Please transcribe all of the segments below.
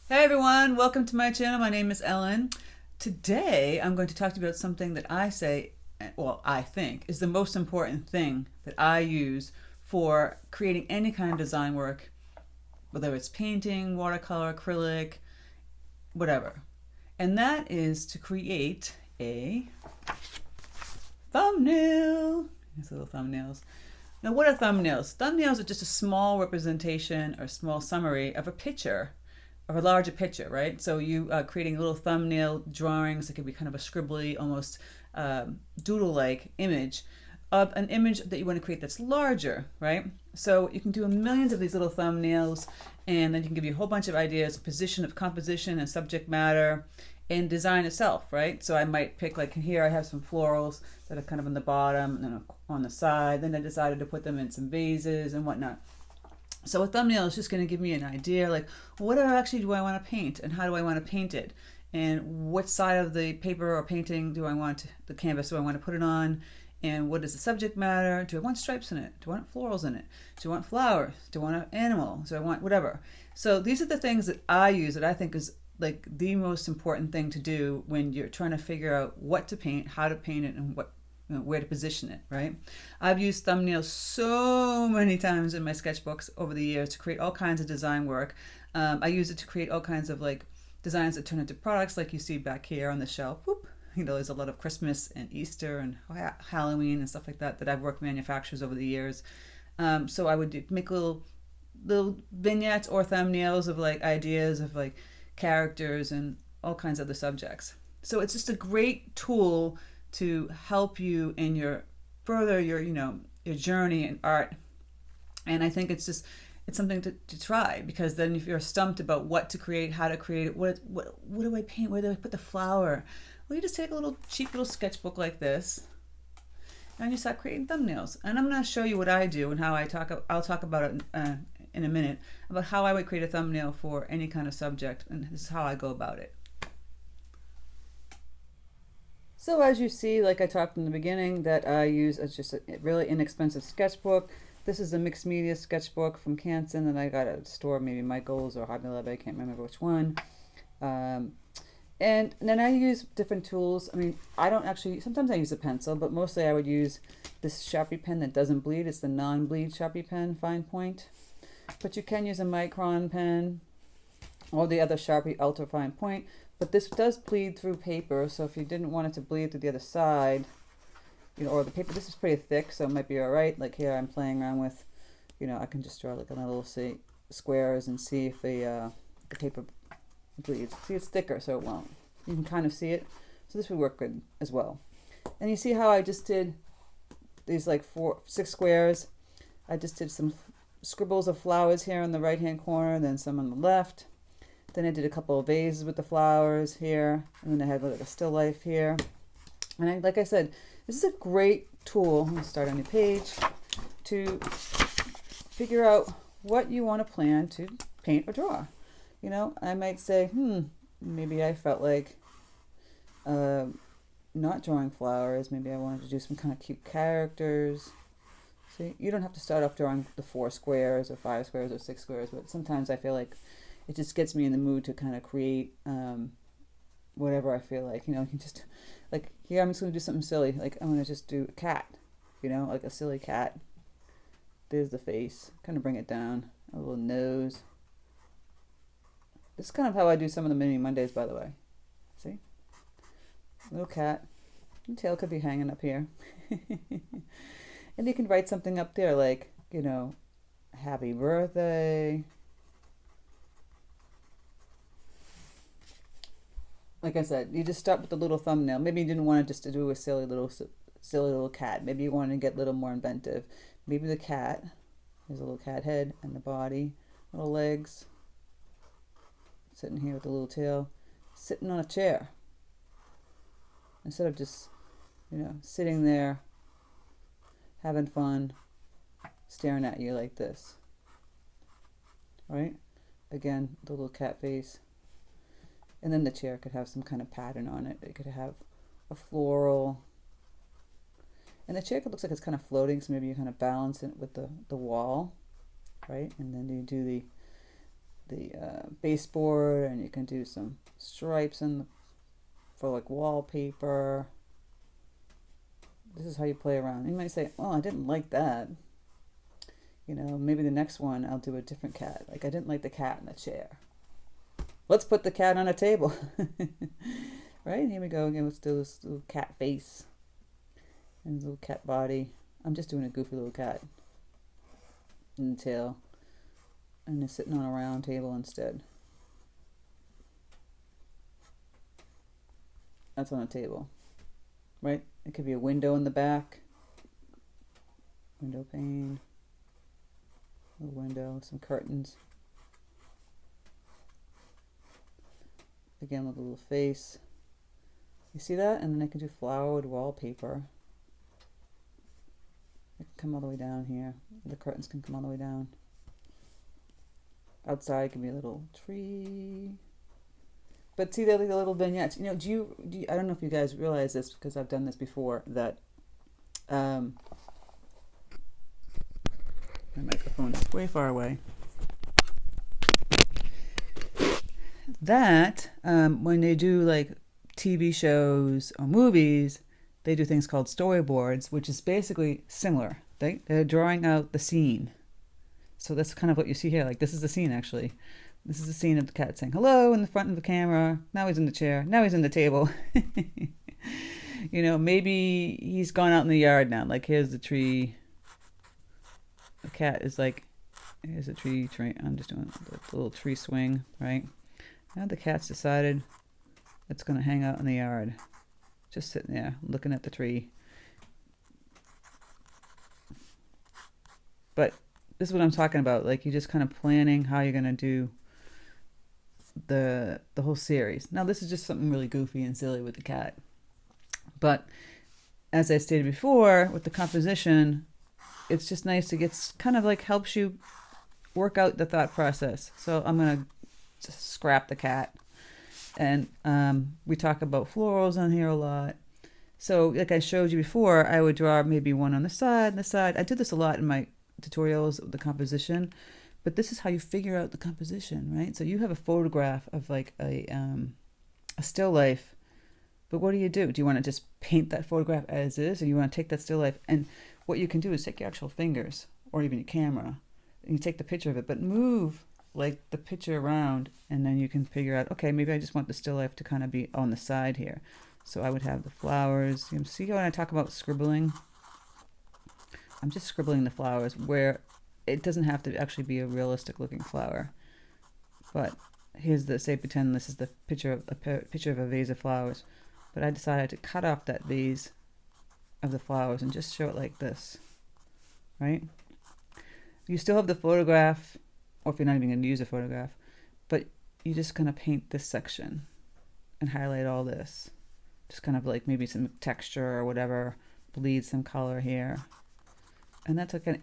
Hey everyone, welcome to my channel. My name is Ellen. Today I'm going to talk to you about something that I think is the most important thing that I use for creating any kind of design work, whether it's painting, watercolor, acrylic, whatever. And that is to create a thumbnail. These little thumbnails. Now, what are thumbnails? Thumbnails are just a small representation or small summary of a picture, of a larger picture, right? So you creating little thumbnail drawings. It could be kind of a scribbly, almost doodle-like image of an image that you want to create that's larger, right? So you can do millions of these little thumbnails, and then you can give you a whole bunch of ideas, position of composition and subject matter, and design itself, right? So I might pick, like here I have some florals that are kind of on the bottom and then on the side. Then I decided to put them in some vases and whatnot. So a thumbnail is just going to give me an idea, like what actually do I want to paint and how do I want to paint it, and what side of the paper or painting do I want, the canvas do I want to put it on, and what is the subject matter? Do I want stripes in it? Do I want florals in it? Do I want flowers? Do I want an animal? Do I want whatever? So these are the things that I use that I think is like the most important thing to do when you're trying to figure out what to paint, how to paint it, and where to position it, right? I've used thumbnails so many times in my sketchbooks over the years to create all kinds of design work. I use it to create all kinds of like designs that turn into products, like you see back here on the shelf. Whoop. You know, there's a lot of Christmas and Easter and Halloween and stuff like that that I've worked with manufacturers over the years. So I would make little vignettes or thumbnails of like ideas of like characters and all kinds of other subjects. So it's just a great tool to help you in your further your journey in art. And I think it's something to try, because then if you're stumped about what to create, how to create it, what do I paint, where do I put the flower, well, you just take a little cheap little sketchbook like this and you start creating thumbnails. And I'm going to show you what I do and how I'll talk about it in a minute, about how I would create a thumbnail for any kind of subject, and this is how I go about it. So as you see, like I talked in the beginning, that I use as just a really inexpensive sketchbook. This is a mixed media sketchbook from Canson that I got at a store, maybe Michael's or Hobby Lobby, I can't remember which one. And then I use different tools. I mean, I don't actually, sometimes I use a pencil, but mostly I would use this Sharpie pen that doesn't bleed. It's the non-bleed Sharpie pen, fine point. But you can use a micron pen or the other Sharpie ultra fine point. But this does bleed through paper, so if you didn't want it to bleed through the other side, you know, or the paper, this is pretty thick, so it might be all right. Like here, I'm playing around with, you know, I can just draw like a little squares and see if the paper bleeds. See, it's thicker, so it won't. You can kind of see it, so this would work good as well. And you see how I just did these like 6 squares. I just did some scribbles of flowers here in the right-hand corner, then some on the left. Then I did a couple of vases with the flowers here, and then I had like a still life here. And like I said, this is a great tool. I'm going to start on a page to figure out what you want to plan to paint or draw. You know, I might say, maybe I felt like not drawing flowers. Maybe I wanted to do some kind of cute characters. See, you don't have to start off drawing the 4 squares or 5 squares or 6 squares, but sometimes I feel like it just gets me in the mood to kind of create whatever I feel like. You know, you can just, like here I'm just going to do something silly. Like I'm going to just do a cat, you know, like a silly cat. There's the face. Kind of bring it down. A little nose. This is kind of how I do some of the Mini Mondays, by the way. See? Little cat. The tail could be hanging up here. And you can write something up there like, you know, happy birthday. Like I said, you just start with the little thumbnail. Maybe you didn't want to just to do a silly little cat. Maybe you want to get a little more inventive. Maybe the cat, there's a little cat head and the body, little legs, sitting here with a little tail, sitting on a chair. Instead of just, you know, sitting there, having fun, staring at you like this. Right? Again, the little cat face. And then the chair could have some kind of pattern on it. It could have a floral. And the chair looks like it's kind of floating, so maybe you kind of balance it with the wall, right? And then you do baseboard, and you can do some stripes for like wallpaper. This is how you play around. You might say, "Oh, I didn't like that. You know, maybe the next one I'll do a different cat. Like I didn't like the cat in the chair. Let's put the cat on a table." Right? Here we go again. Let's do this little cat face and his little cat body. I'm just doing a goofy little cat and the tail. And they're sitting on a round table instead. That's on a table, right? It could be a window in the back, window pane, a window, some curtains. Again with a little face. You see that? And then I can do flowered wallpaper. It can come all the way down here. The curtains can come all the way down. Outside can be a little tree. But see the little vignettes. You know, do you I don't know if you guys realize this because I've done this before, that my microphone is way far away. That when they do like TV shows or movies, they do things called storyboards, which is basically similar. They're drawing out the scene. So that's kind of what you see here. Like this is the scene actually. This is the scene of the cat saying hello in the front of the camera. Now he's in the chair. Now he's in the table. You know, maybe he's gone out in the yard now. Like here's the tree. The cat is like, here's a tree. I'm just doing a little tree swing, right? Now the cat's decided it's going to hang out in the yard. Just sitting there looking at the tree. But this is what I'm talking about. Like you're just kind of planning how you're going to do the whole series. Now this is just something really goofy and silly with the cat. But as I stated before, with the composition, it's just nice to get kind of like helps you work out the thought process. So I'm going to just scrap the cat. And we talk about florals on here a lot. So like I showed you before, I would draw maybe one on the side, I do this a lot in my tutorials of the composition, but this is how you figure out the composition, right? So you have a photograph of like a still life, but what do? Do you want to just paint that photograph as is, or you want to take that still life? And what you can do is take your actual fingers or even your camera and you take the picture of it, but move like the picture around, and then you can figure out, okay, maybe I just want the still life to kind of be on the side here. So I would have the flowers. You see when I talk about scribbling, I'm just scribbling the flowers where it doesn't have to actually be a realistic looking flower. But here's the, say pretend this is the picture of a vase of flowers, but I decided to cut off that vase of the flowers and just show it like this, right? You still have the photograph, or if you're not even going to use a photograph, but you just kind of paint this section and highlight all this. Just kind of like maybe some texture or whatever, bleed some color here. And that's like an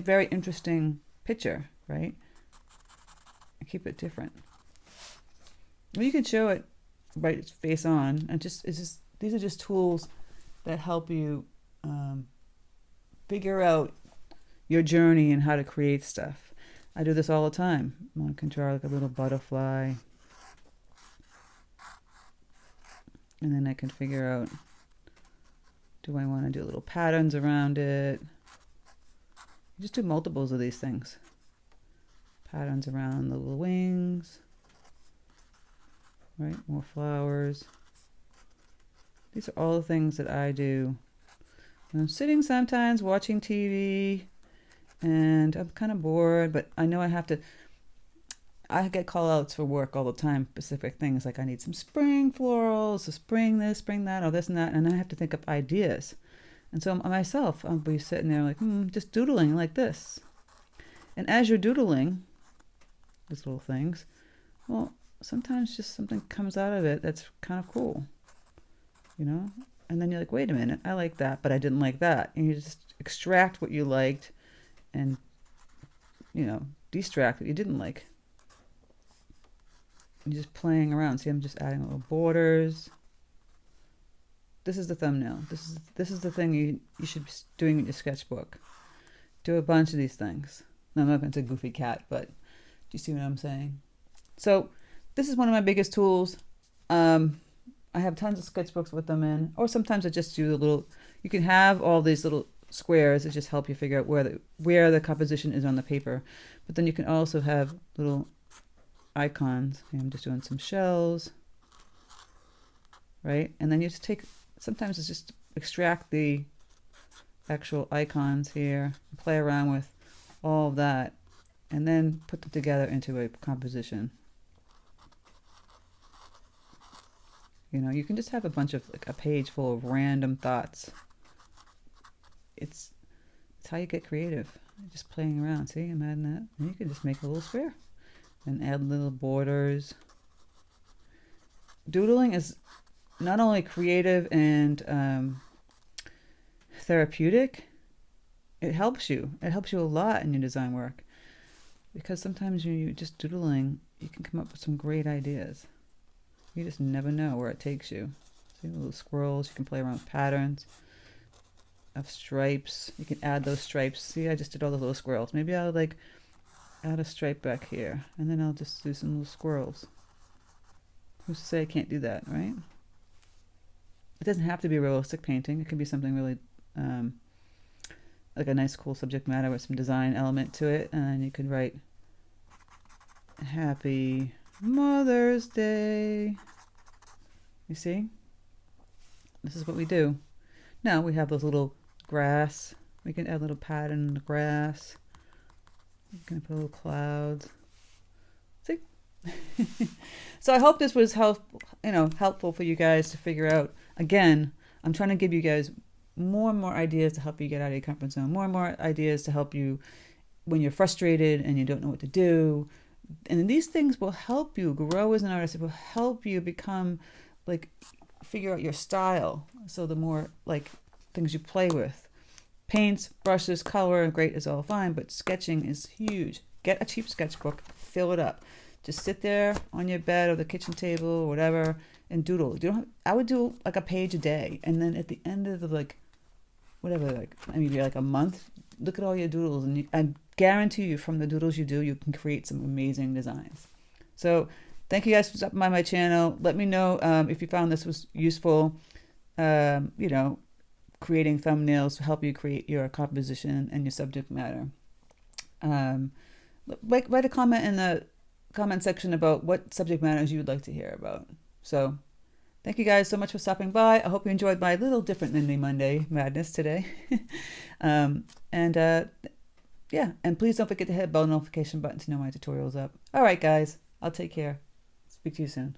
very interesting picture, right? And keep it different. Well, you can show it right face on, and these are just tools that help you figure out your journey and how to create stuff. I do this all the time. I can draw like a little butterfly. And then I can figure out, do I want to do little patterns around it? Just do multiples of these things. Patterns around the little wings. Right, more flowers. These are all the things that I do. I'm sitting sometimes watching TV and I'm kind of bored, but I know I get call outs for work all the time, specific things like I need some spring florals, so spring this, spring that, or this and that, and I have to think up ideas. And so myself, I'll be sitting there like, just doodling like this. And as you're doodling these little things, well, sometimes just something comes out of it that's kind of cool, you know? And then you're like, wait a minute, I like that, but I didn't like that. And you just extract what you liked and, you know, detract what you didn't like. And just playing around. See, I'm just adding little borders. This is the thumbnail. This is the thing you should be doing in your sketchbook. Do a bunch of these things. Now, I'm not going to say goofy cat, but you see what I'm saying? So this is one of my biggest tools. I have tons of sketchbooks with them in, or sometimes I just do a little, you can have all these little squares that just help you figure out where the composition is on the paper. But then you can also have little icons. I'm just doing some shells, right? And then you just take, sometimes it's just extract the actual icons here, play around with all of that, and then put them together into a composition. You know, you can just have a bunch of, like a page full of random thoughts. It's how you get creative. Just playing around. See, I'm adding that. And you can just make a little square and add little borders. Doodling is not only creative and therapeutic, it helps you. It helps you a lot in your design work. Because sometimes you're just doodling, you can come up with some great ideas. You just never know where it takes you. See, little squirrels, you can play around with patterns of stripes. You can add those stripes. See, I just did all the little squirrels. Maybe I'll like add a stripe back here, and then I'll just do some little squirrels. Who's to say I can't do that, right? It doesn't have to be a realistic painting. It can be something really like a nice cool subject matter with some design element to it, and then you could write Happy Mother's Day. You see? This is what we do. Now we have those little grass. We can add a little pattern in the grass. We can put little clouds. See? So I hope this was helpful for you guys to figure out. Again, I'm trying to give you guys more and more ideas to help you get out of your comfort zone. More and more ideas to help you when you're frustrated and you don't know what to do. And these things will help you grow as an artist. It will help you become, like, figure out your style. So the more, like, things you play with. Paints, brushes, color, great is all fine, but sketching is huge. Get a cheap sketchbook, fill it up. Just sit there on your bed or the kitchen table or whatever and doodle. I would do like a page a day. And then at the end of the, maybe like a month, look at all your doodles, and I guarantee you from the doodles you do, you can create some amazing designs. So thank you guys for stopping by my channel. Let me know if you found this was useful. Creating thumbnails to help you create your composition and your subject matter. Write a comment in the comment section about what subject matters you would like to hear about. So thank you guys so much for stopping by. I hope you enjoyed my little different than the Monday madness today. And please don't forget to hit the bell notification button to know my tutorial's up. All right, guys, I'll take care. Speak to you soon.